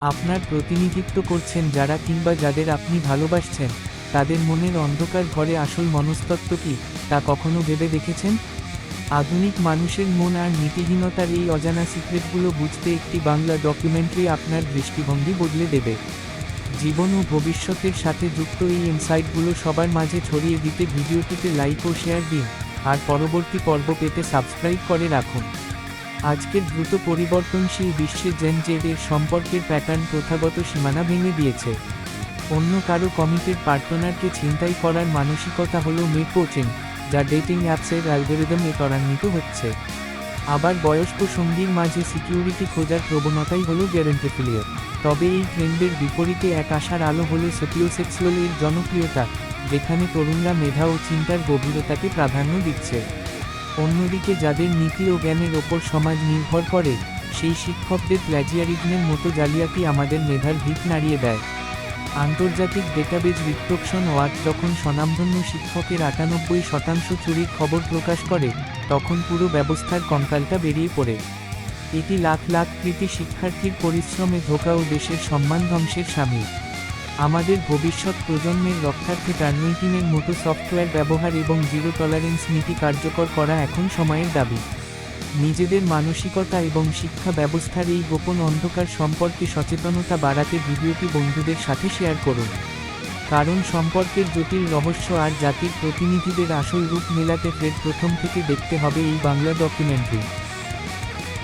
আপনার প্রতিনিধিত্ব করছেন যারা কিংবা যাদের আপনি ভালোবাসছেন, তাদের মনের অন্ধকার ঘরে আসল মনস্তত্ত্ব কী, তা কখনো ভেবে দেখেছেন? আধুনিক মানুষের মন আর নীতিহীনতার এই অজানা সিক্রেটগুলো বুঝতে একটি বাংলা ডকুমেন্টারি আপনার দৃষ্টিভঙ্গি বদলে দেবে। জীবন ও ভবিষ্যতের সাথে যুক্ত এই ইনসাইটগুলো সবার মাঝে ছড়িয়ে দিতে ভিডিওটিতে লাইক ও শেয়ার দিন, আর পরবর্তী পর্ব পেতে সাবস্ক্রাইব করে রাখুন। আজকের দ্রুত পরিবর্তনশীল বিশ্বে জেন জেড এর সম্পর্কের প্যাটার্ন প্রথাগত সীমানা ভেঙে দিয়েছে। অন্য কারো কমিটেড পার্টনারকে ছিনতাই করার মানসিকতা হলো মেড কোচিং, যা ডেটিং অ্যাপসের অ্যালগরিদমে ত্বরান্বিত হচ্ছে। আবার বয়স্ক সঙ্গীর মাঝে সিকিউরিটি খোঁজার প্রবণতাই হলো গ্যারেন্টিফিলিয়ার। তবে এই ট্রেন্ডের বিপরীতে এক আশার আলো হলো সোপিওসেক্সুয়ালের জনপ্রিয়তা, যেখানে তরুণরা মেধা ও চিন্তার গভীরতাকে প্রাধান্য দিচ্ছে। অন্যদিকে যাদের নীতি ও জ্ঞানের ওপর সমাজ নির্ভর করে, সেই শিক্ষকদের প্ল্যাজিয়ারিজমের মতো জালিয়াতি আমাদের মেধার ভিত নাড়িয়ে দেয়। আন্তর্জাতিক ডেটাবেজ রিপ্রোকশন ওয়াচ যখন স্বনামধন্য শিক্ষকের ৯৮% চুরির খবর প্রকাশ করে, তখন পুরো ব্যবস্থার কঙ্কালটা বেরিয়ে পড়ে। এটি লাখ লাখ কৃতি শিক্ষার্থীর পরিশ্রমে ধোঁকা ও দেশের সম্মান ধ্বংসের শামিল। আমাদের ভবিষ্যৎ প্রজন্মের রক্ষার্থে টার্নিটিনের মতো সফটওয়্যার ব্যবহার এবং জিরো টলারেন্স নীতি কার্যকর করা এখন সময়ের দাবি। নিজেদের মানসিকতা এবং শিক্ষা ব্যবস্থার এই গোপন অন্ধকার সম্পর্কে সচেতনতা বাড়াতে ভিডিওটি বন্ধুদের সাথে শেয়ার করুন। কারণ সম্পর্কের জটিল রহস্য আর জাতির প্রতিনিধিদের আসল রূপ মেলাতে ফের প্রথম থেকে দেখতে হবে এই বাংলা ডকুমেন্টারি।